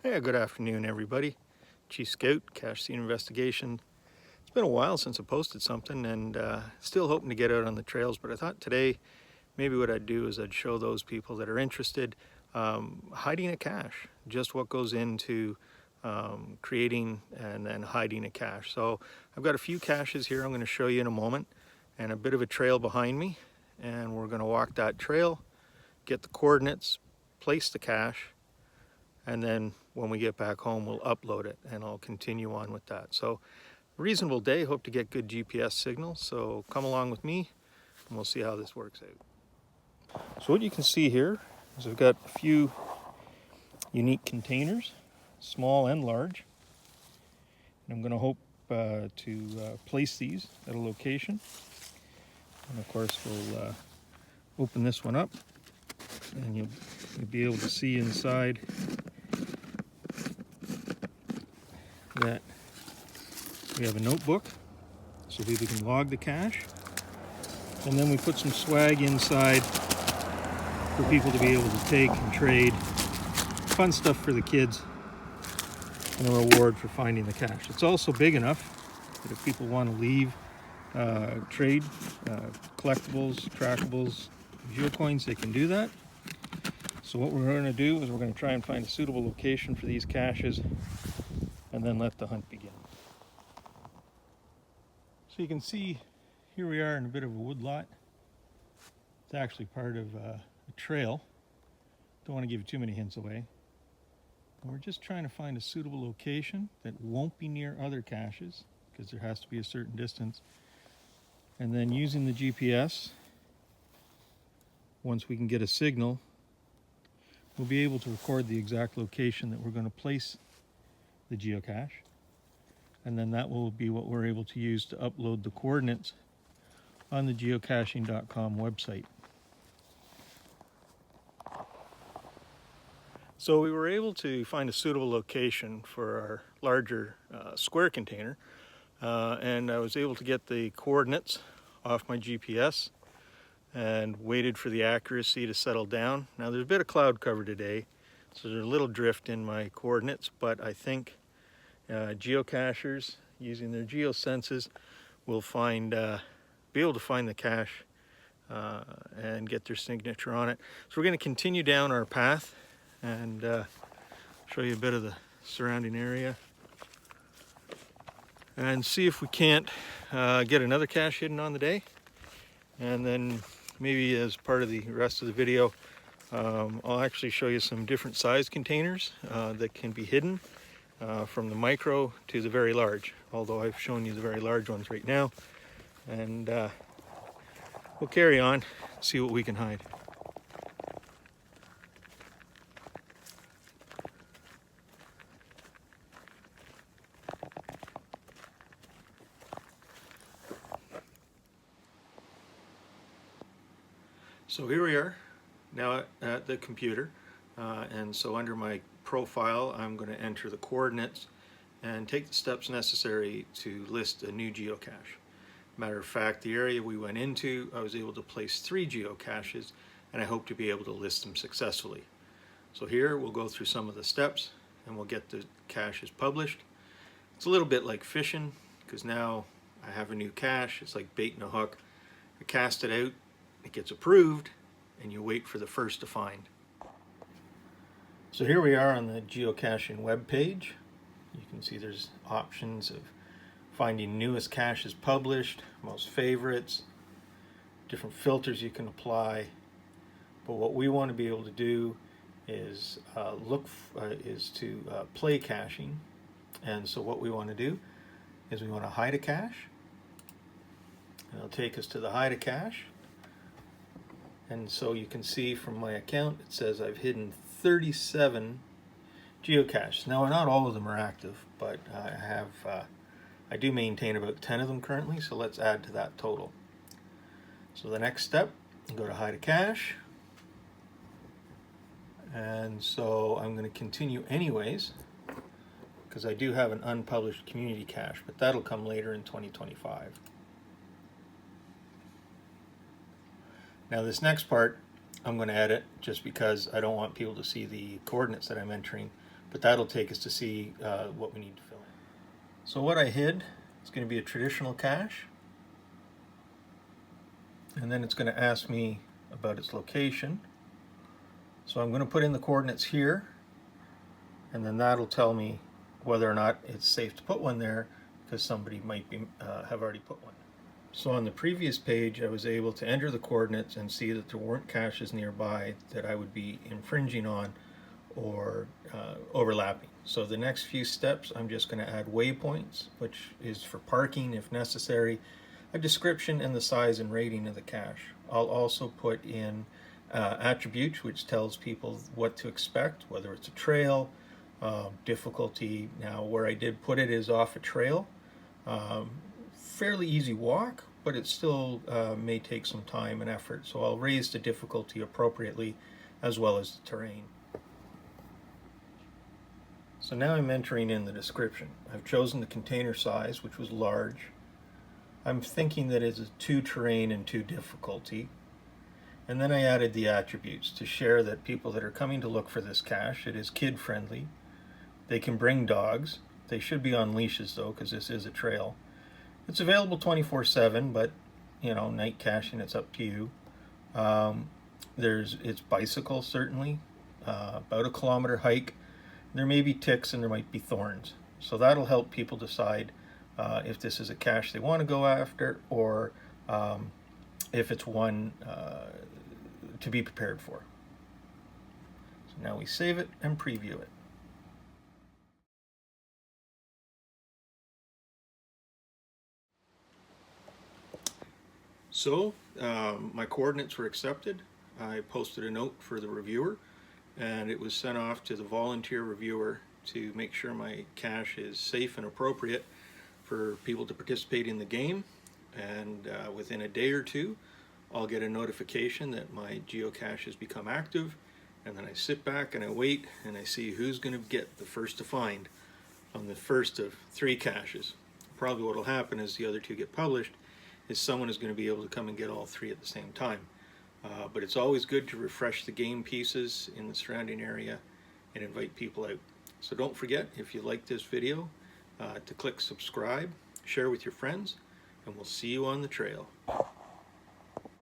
Yeah, good afternoon, everybody. Chief Scout, Cache Scene Investigation. It's been a while since I posted something and still hoping to get out on the trails, but I thought today maybe what I'd do is I'd show those people that are interested hiding a cache, just what goes into creating and then hiding a cache. So I've got a few caches here I'm going to show you in a moment and a bit of a trail behind me, and we're going to walk that trail, get the coordinates, place the cache, and then when we get back home we'll upload it and I'll continue on with that. So reasonable day, hope to get good GPS signal, so come along with me and we'll see how this works out. So what you can see here is I've got a few unique containers, small and large, and I'm going to hope to place these at a location. And of course we'll open this one up and you'll be able to see inside that we have a notebook so we can log the cache, and then we put some swag inside for people to be able to take and trade. Fun stuff for the kids and a reward for finding the cache. It's also big enough that if people want to leave trade collectibles, trackables, geocoins, they can do that. So what we're going to do is we're going to try and find a suitable location for these caches and then let the hunt begin. So you can see here we are in a bit of a wood lot. It's actually part of a trail. Don't want to give too many hints away. And we're just trying to find a suitable location that won't be near other caches, because there has to be a certain distance. And then using the GPS, once we can get a signal, we'll be able to record the exact location that we're going to place the geocache. And then that will be what we're able to use to upload the coordinates on the geocaching.com website. So we were able to find a suitable location for our larger square container, and I was able to get the coordinates off my GPS and waited for the accuracy to settle down. Now there's a bit of cloud cover today, so there's a little drift in my coordinates, but I think geocachers using their geosenses will be able to find the cache and get their signature on it. So we're going to continue down our path and show you a bit of the surrounding area and see if we can't get another cache hidden on the day. And then maybe as part of the rest of the video, I'll actually show you some different size containers that can be hidden, from the micro to the very large, although I've shown you the very large ones right now. And we'll carry on, see what we can hide. So here we are now at the computer, and so under my profile I'm going to enter the coordinates and take the steps necessary to list a new geocache. Matter of fact, the area we went into, I was able to place 3 geocaches, and I hope to be able to list them successfully. So here we'll go through some of the steps and we'll get the caches published. It's a little bit like fishing, because now I have a new cache. It's like baiting a hook. I cast it out, it gets approved, and you wait for the first to find. So here we are on the geocaching web page. You can see there's options of finding newest caches published, most favorites, different filters you can apply. But what we want to be able to do is play caching. And so what we want to do is we want to hide a cache. And it'll take us to the hide a cache. And so you can see from my account, it says I've hidden 37 geocaches. Now, not all of them are active, but I do maintain about 10 of them currently, so let's add to that total. So the next step, go to hide a cache. And so I'm going to continue anyways, because I do have an unpublished community cache, but that'll come later in 2025. Now this next part I'm going to edit just because I don't want people to see the coordinates that I'm entering, but that'll take us to see what we need to fill in. So what I hid is going to be a traditional cache, and then it's going to ask me about its location. So I'm going to put in the coordinates here, and then that'll tell me whether or not it's safe to put one there, because somebody might be have already put one. So on the previous page, I was able to enter the coordinates and see that there weren't caches nearby that I would be infringing on or overlapping. So the next few steps, I'm just going to add waypoints, which is for parking if necessary, a description, and the size and rating of the cache. I'll also put in attributes, which tells people what to expect, whether it's a trail, difficulty. Now where I did put it is off a trail. Fairly easy walk, but it still may take some time and effort, so I'll raise the difficulty appropriately as well as the terrain. So now I'm entering in the description. I've chosen the container size, which was large. I'm thinking that it's a 2 terrain and 2 difficulty. And then I added the attributes to share that people that are coming to look for this cache, it is kid friendly. They can bring dogs. They should be on leashes though, because this is a trail. It's available 24/7, but you know, night caching, it's up to you. It's bicycle, certainly, about a kilometer hike. There may be ticks and there might be thorns. So that'll help people decide if this is a cache they want to go after, or if it's one to be prepared for. So now we save it and preview it. So my coordinates were accepted. I posted a note for the reviewer, and it was sent off to the volunteer reviewer to make sure my cache is safe and appropriate for people to participate in the game. And within a day or two, I'll get a notification that my geocache has become active, and then I sit back and I wait and I see who's going to get the first to find on the first of 3 caches. Probably what will happen is the other 2 get published, is someone is going to be able to come and get all 3 at the same time. But it's always good to refresh the game pieces in the surrounding area and invite people out. So don't forget, if you like this video, to click subscribe, share with your friends, and we'll see you on the trail.